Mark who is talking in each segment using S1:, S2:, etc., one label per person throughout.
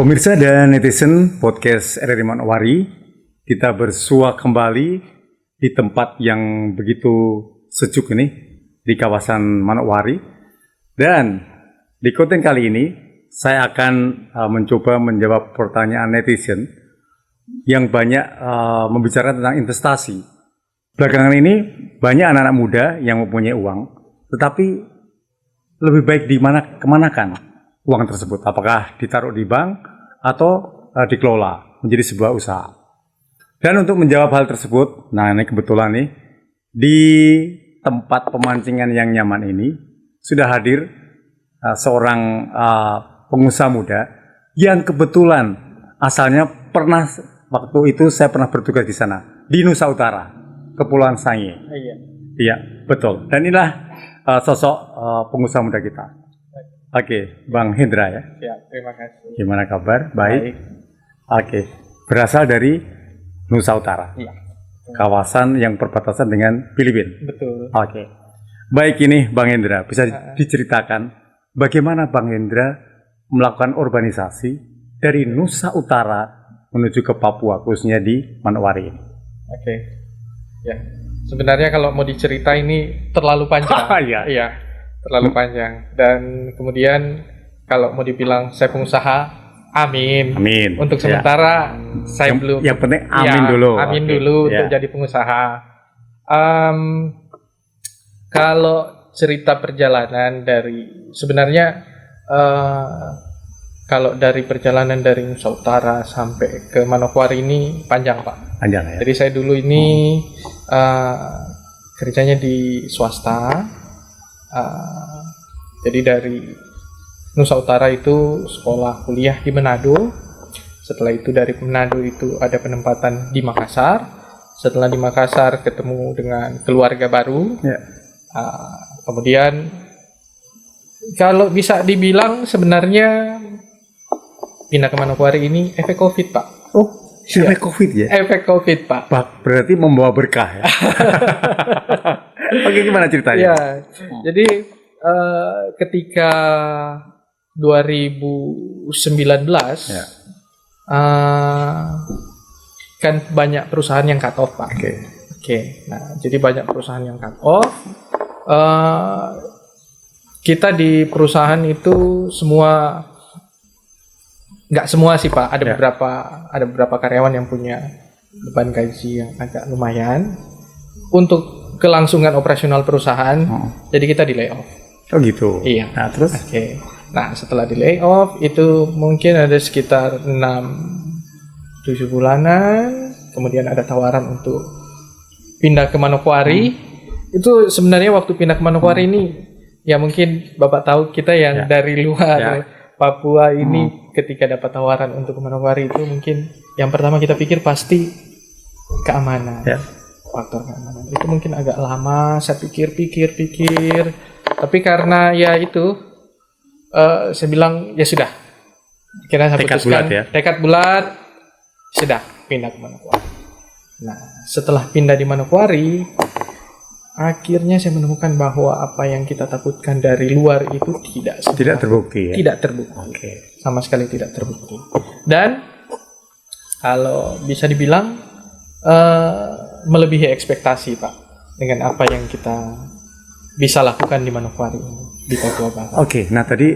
S1: Pemirsa dan netizen podcast RRI Manokwari, kita bersua kembali di tempat yang begitu sejuk ini di kawasan Manokwari. Dan di konten kali ini saya akan mencoba menjawab pertanyaan netizen yang banyak membicarakan tentang investasi. Belakangan ini banyak anak-anak muda yang mempunyai uang, tetapi lebih baik kemanakan uang tersebut, apakah ditaruh di bank atau dikelola menjadi sebuah usaha. Dan untuk menjawab hal tersebut, nah ini kebetulan nih di tempat pemancingan yang nyaman ini sudah hadir seorang pengusaha muda yang kebetulan asalnya waktu itu saya pernah bertugas di sana di Nusa Utara, Kepulauan Sangihe. Iya, betul. Dan inilah sosok pengusaha muda kita. Oke, Bang Hendra ya.
S2: Ya, terima kasih.
S1: Gimana kabar? Baik. Oke, berasal dari Nusa Utara.
S2: Iya.
S1: Kawasan yang perbatasan dengan Filipina.
S2: Betul.
S1: Oke. Baik, ini Bang Hendra, bisa diceritakan bagaimana Bang Hendra melakukan urbanisasi dari Nusa Utara menuju ke Papua, khususnya di Manokwari ini.
S2: Oke. Ya. Sebenarnya kalau mau diceritain ini terlalu panjang.
S1: Iya.
S2: Iya. Terlalu panjang. Dan kemudian kalau mau dibilang saya pengusaha, amin.
S1: Amin.
S2: Untuk sementara saya belum.
S1: Yang penting amin dulu.
S2: Amin dulu untuk jadi pengusaha. Kalau cerita perjalanan dari sebenarnya kalau dari perjalanan dari Nusa Utara sampai ke Manokwari ini panjang, Pak.
S1: Panjang ya.
S2: Jadi saya dulu ini kerjanya di swasta. Jadi dari Nusa Utara itu sekolah kuliah di Manado. Setelah itu dari Manado itu ada penempatan di Makassar. Setelah di Makassar ketemu dengan keluarga baru.
S1: Ya.
S2: Kemudian kalau bisa dibilang sebenarnya pindah ke Manokwari ini efek COVID, Pak.
S1: Oh, efek COVID ya?
S2: Efek COVID, Pak.
S1: Berarti membawa berkah ya? Oke, gimana ceritanya?
S2: Ya, jadi ketika 2019
S1: ya.
S2: Kan banyak perusahaan yang cut off, Pak. Oke. Nah, jadi banyak perusahaan yang cut off. Kita di perusahaan itu semua, nggak semua sih, Pak. Ada beberapa karyawan yang punya beban gaji yang agak lumayan untuk kelangsungan operasional perusahaan. Jadi kita di layoff.
S1: Oh gitu.
S2: Iya.
S1: Nah terus?
S2: Oke. Nah setelah di layoff itu mungkin ada sekitar 6-7 bulanan. Kemudian ada tawaran untuk pindah ke Manokwari. Itu sebenarnya waktu pindah ke Manokwari ini, ya mungkin Bapak tahu kita yang dari luar Papua ini ketika dapat tawaran untuk ke Manokwari itu mungkin yang pertama kita pikir pasti keamanan. Faktor keamanan itu mungkin agak lama saya pikir, tapi karena ya itu saya bilang ya sudah, akhirnya saya putuskan tekad bulat, sudah pindah ke Manokwari. Nah setelah pindah di Manokwari, akhirnya saya menemukan bahwa apa yang kita takutkan dari luar itu tidak terbukti, sama sekali tidak terbukti. Dan kalau bisa dibilang melebihi ekspektasi, Pak, dengan apa yang kita bisa lakukan di Manokwari ini di Papua Barat.
S1: Oke, nah tadi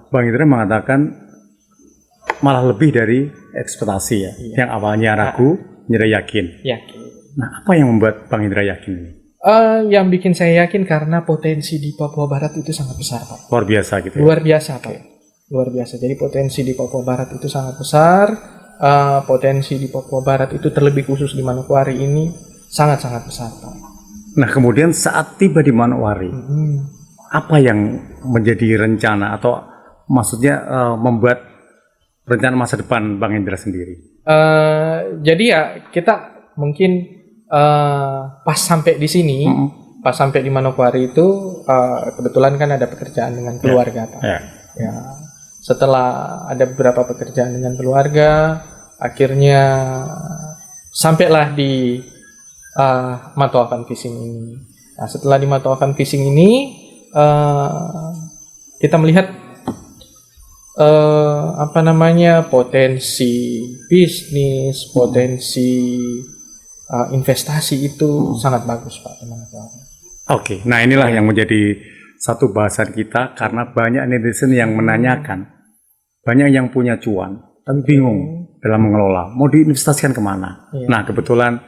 S1: Bang Indra mengatakan malah lebih dari ekspektasi ya. Yang awalnya ragu, menjadi yakin. Nah, apa yang membuat Bang Indra yakin ini?
S2: Yang bikin saya yakin karena potensi di Papua Barat itu sangat besar, Pak.
S1: Luar biasa gitu ya?
S2: Luar biasa, Pak. Luar biasa. Jadi potensi di Papua Barat itu sangat besar. Potensi di Papua Barat itu terlebih khusus di Manokwari ini sangat-sangat besar, Pak.
S1: Nah kemudian saat tiba di Manokwari, apa yang menjadi rencana atau maksudnya membuat rencana masa depan Bang Hendra sendiri?
S2: Jadi ya kita mungkin pas sampai di sini, pas sampai di Manokwari itu kebetulan kan ada pekerjaan dengan keluarga, Pak. Ya. Setelah ada beberapa pekerjaan dengan keluarga, akhirnya sampailah di Matauavan Fishing ini. Nah, setelah di Matauavan Fishing ini, kita melihat potensi bisnis, potensi investasi itu sangat bagus Pak di Manokwari.
S1: Oke, nah inilah yang menjadi satu bahasan kita karena banyak netizen yang menanyakan, banyak yang punya cuan tapi bingung dalam mengelola, mau diinvestasikan kemana.
S2: Iya.
S1: Nah kebetulan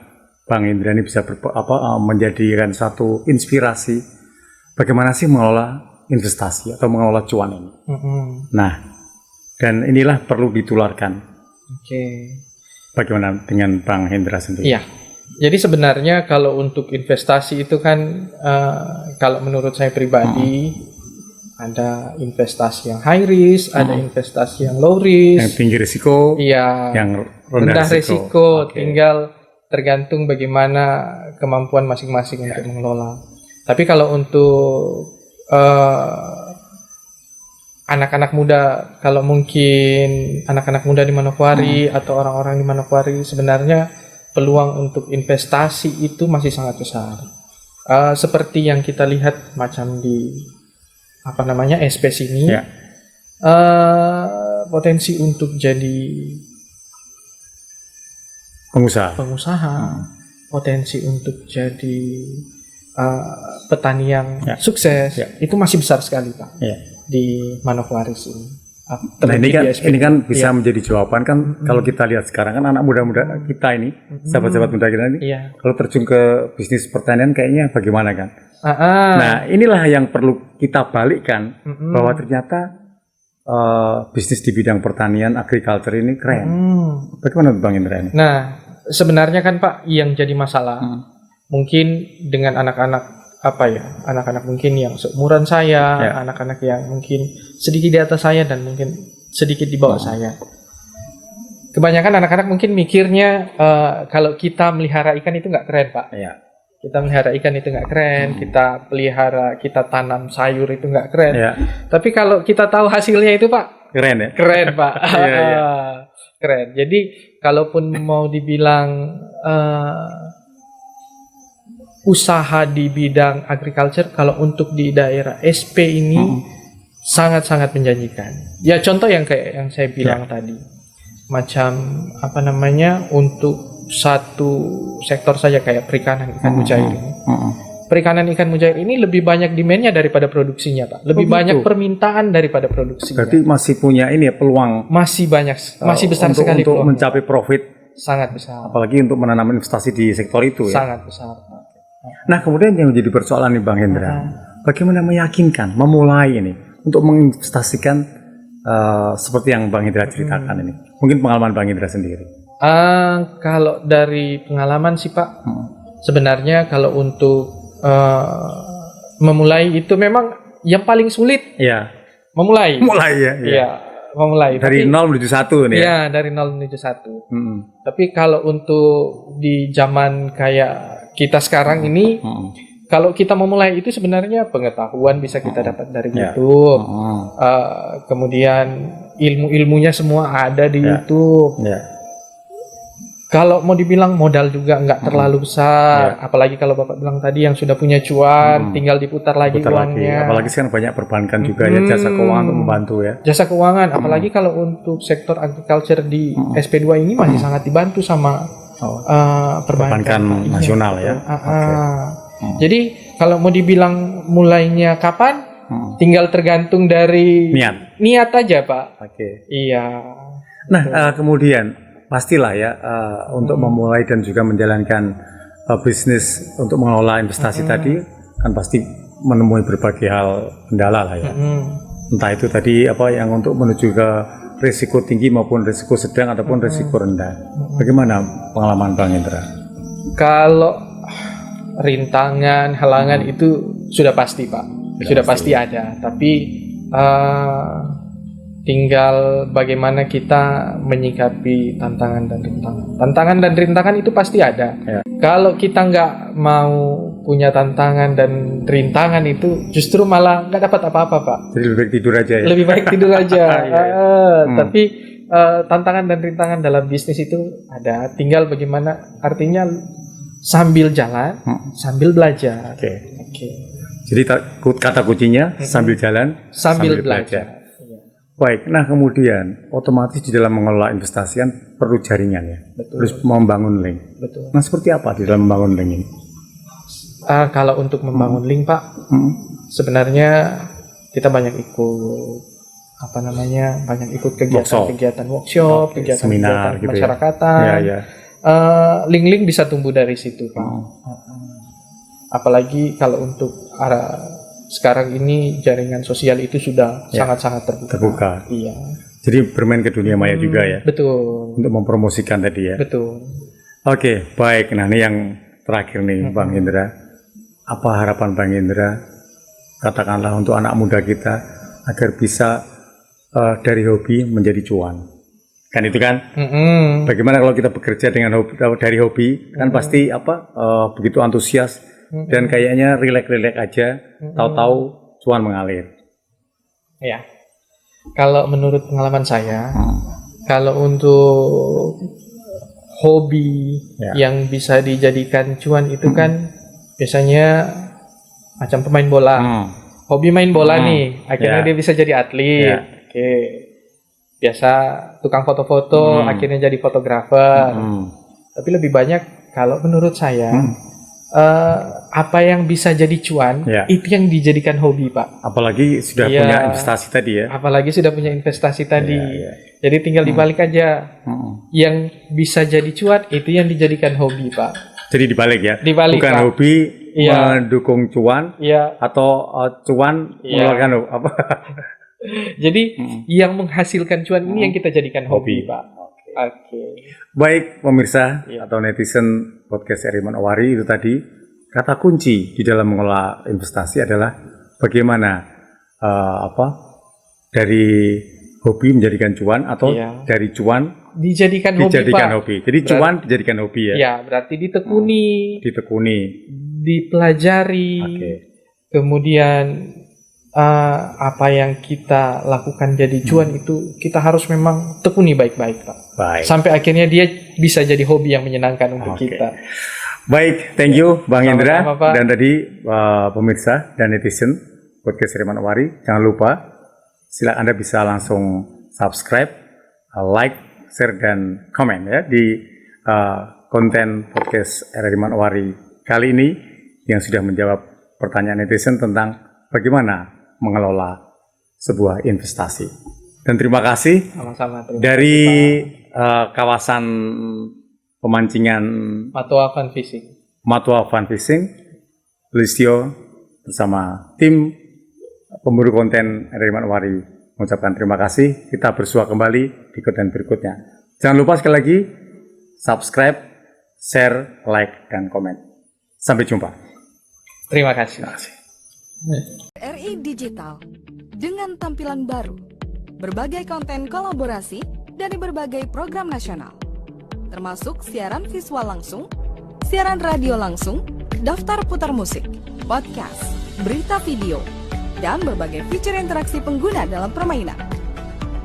S1: Bang Indra ini bisa menjadikan satu inspirasi bagaimana sih mengelola investasi atau mengelola cuan ini. Nah, dan inilah perlu ditularkan.
S2: Oke.
S1: Bagaimana dengan Bang Hendra sendiri?
S2: Iya. Jadi sebenarnya kalau untuk investasi itu kan kalau menurut saya pribadi ada investasi yang high risk, ada investasi yang low risk,
S1: yang tinggi risiko,
S2: iya,
S1: yang
S2: rendah risiko.
S1: Okay.
S2: Tinggal tergantung bagaimana kemampuan masing-masing untuk mengelola. Tapi kalau untuk anak-anak muda, kalau mungkin anak-anak muda di Manokwari atau orang-orang di Manokwari, sebenarnya peluang untuk investasi itu masih sangat besar. Seperti yang kita lihat macam di SP sini, potensi untuk jadi pengusaha, potensi untuk jadi petani yang sukses itu masih besar sekali Pak di Manokwari sini.
S1: Nah ini kan bisa menjadi jawaban kan kalau kita lihat sekarang kan anak muda-muda kita ini, sahabat-sahabat muda kita ini, kalau terjun ke bisnis pertanian kayaknya bagaimana kan? Nah inilah yang perlu kita balikkan bahwa ternyata bisnis di bidang pertanian, agriculture ini keren. Bagaimana Bang Indra ini?
S2: Nah sebenarnya kan Pak yang jadi masalah mungkin dengan anak-anak anak-anak mungkin yang seumuran saya, anak-anak yang mungkin sedikit di atas saya dan mungkin sedikit di bawah saya. Kebanyakan anak-anak mungkin mikirnya kalau kita melihara ikan itu nggak keren Pak. Kita melihara ikan itu nggak keren, kita tanam sayur itu nggak keren. Tapi kalau kita tahu hasilnya itu Pak,
S1: keren ya?
S2: Keren Pak. Keren. Jadi kalaupun mau dibilang usaha di bidang agriculture, kalau untuk di daerah SP ini sangat-sangat menjanjikan. Ya contoh yang kayak yang saya bilang tadi, macam untuk satu sektor saja kayak perikanan ikan mujair ini. Perikanan ikan mujair ini lebih banyak demand-nya daripada produksinya Pak. Lebih banyak permintaan daripada produksinya.
S1: Berarti masih punya ini ya peluang.
S2: Masih banyak, masih besar sekali
S1: untuk
S2: peluang.
S1: mencapai profit.
S2: Sangat besar.
S1: Apalagi untuk menanam investasi di sektor itu ya.
S2: Sangat besar.
S1: Nah kemudian yang menjadi persoalan nih Bang Hendra, bagaimana meyakinkan, memulai ini untuk menginvestasikan seperti yang Bang Hendra ceritakan ini. Mungkin pengalaman Bang Hendra sendiri.
S2: Kalau dari pengalaman sih Pak, sebenarnya kalau untuk memulai itu memang yang paling sulit. Memulai. Memulai.
S1: Dari 0 menuju 1 nih ya?
S2: Dari 0 menuju 1. Tapi kalau untuk di zaman kayak kita sekarang ini, kalau kita memulai itu sebenarnya pengetahuan bisa kita dapat dari YouTube. Kemudian ilmu-ilmunya semua ada di YouTube. Kalau mau dibilang modal juga nggak terlalu besar, apalagi kalau Bapak bilang tadi yang sudah punya cuan, tinggal diputar lagi uangnya.
S1: Apalagi sekarang banyak perbankan juga ya, jasa keuangan untuk membantu ya.
S2: Jasa keuangan, apalagi kalau untuk sektor agriculture di SP2 ini masih sangat dibantu sama perbankan
S1: nasional ya.
S2: Jadi kalau mau dibilang mulainya kapan, tinggal tergantung dari niat aja Pak. Iya.
S1: Nah kemudian pastilah ya untuk memulai dan juga menjalankan bisnis untuk mengelola investasi tadi kan pasti menemui berbagai hal kendala lah ya. Entah itu tadi yang untuk menuju ke risiko tinggi maupun risiko sedang ataupun risiko rendah. Bagaimana pengalaman Bang Indra?
S2: Kalau rintangan, halangan itu sudah pasti Pak, sudah pasti ada. Tapi tinggal bagaimana kita menyikapi tantangan dan rintangan. Tantangan dan rintangan itu pasti ada. Kalau kita nggak mau punya tantangan dan rintangan itu justru malah nggak dapat apa-apa Pak.
S1: Jadi lebih baik tidur aja ya? Lebih
S2: baik tidur aja. Tapi tantangan dan rintangan dalam bisnis itu ada. Tinggal bagaimana, artinya sambil jalan, sambil belajar.
S1: Jadi kata kuncinya sambil jalan,
S2: sambil belajar.
S1: Baik, nah kemudian otomatis di dalam mengelola investasi kan perlu jaringan ya,
S2: Betul.
S1: terus membangun link.
S2: Betul.
S1: Nah seperti apa di dalam membangun link ini?
S2: Kalau untuk membangun link, Pak, sebenarnya kita banyak ikut banyak ikut kegiatan workshop, kegiatan
S1: seminar gitu
S2: masyarakatan.
S1: ya.
S2: Link-link bisa tumbuh dari situ, Pak. Apalagi kalau untuk sekarang ini jaringan sosial itu sudah sangat-sangat terbuka. Iya.
S1: Jadi bermain ke dunia maya juga ya.
S2: Betul.
S1: Untuk mempromosikan tadi ya.
S2: Betul.
S1: Oke, baik. Nah ini yang terakhir nih, Bang Indra. Apa harapan Bang Indra, katakanlah untuk anak muda kita agar bisa dari hobi menjadi cuan? Kan itu kan? Bagaimana kalau kita bekerja dengan dari hobi? Kan pasti begitu antusias. Dan kayaknya rileks-rileks aja, tahu-tahu cuan mengalir.
S2: Ya, kalau menurut pengalaman saya, kalau untuk hobi yang bisa dijadikan cuan itu kan biasanya macam pemain bola. Hobi main bola nih, akhirnya dia bisa jadi atlet. Oke. Biasa tukang foto-foto, akhirnya jadi fotografer. Tapi lebih banyak kalau menurut saya, apa yang bisa jadi cuan itu yang dijadikan hobi, Pak.
S1: Apalagi sudah punya investasi tadi ya.
S2: Apalagi sudah punya investasi tadi. Jadi tinggal dibalik aja. Yang bisa jadi cuan itu yang dijadikan hobi, Pak.
S1: Jadi dibalik ya.
S2: Dibalik,
S1: bukan
S2: Pak.
S1: Hobi mendukung cuan atau cuan mengeluarkan apa?
S2: Jadi yang menghasilkan cuan ini yang kita jadikan hobi, Pak. Oke.
S1: Baik pemirsa atau netizen podcast Eriman Owari, itu tadi kata kunci di dalam mengelola investasi adalah bagaimana dari hobi menjadikan cuan atau dari cuan
S2: dijadikan
S1: hobi. Jadi cuan dijadikan hobi ya.
S2: Ya, berarti ditekuni, dipelajari. Kemudian apa yang kita lakukan jadi cuan itu kita harus memang tekuni baik-baik, Pak. Sampai akhirnya dia bisa jadi hobi yang menyenangkan untuk kita.
S1: Baik, thank you Bang Indra.
S2: Pak.
S1: Dan tadi pemirsa dan netizen podcast Eriman Owari, jangan lupa silakan Anda bisa langsung subscribe, like, share dan komen ya di konten podcast Eriman Owari kali ini yang sudah menjawab pertanyaan netizen tentang bagaimana mengelola sebuah investasi. Dan terima kasih.
S2: Sama-sama.
S1: Dari kawasan pemancingan
S2: Matua Fun Fishing, Listio bersama tim pemburu konten Eriman Owari mengucapkan terima kasih. Kita bersua kembali di konten berikutnya. Jangan lupa sekali lagi subscribe, share, like, dan komen. Sampai jumpa. Terima kasih.
S3: RI Digital dengan tampilan baru, berbagai konten kolaborasi dari berbagai program nasional, termasuk siaran visual langsung, siaran radio langsung, daftar putar musik, podcast, berita video, dan berbagai fitur interaksi pengguna dalam permainan.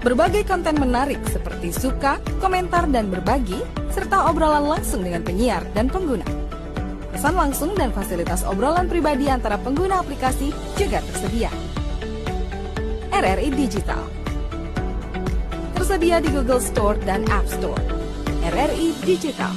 S3: Berbagai konten menarik seperti suka, komentar, dan berbagi, serta obrolan langsung dengan penyiar dan pengguna. Pesan langsung dan fasilitas obrolan pribadi antara pengguna aplikasi juga tersedia. RRI Digital tersedia di Google Store dan App Store. RRI Digital.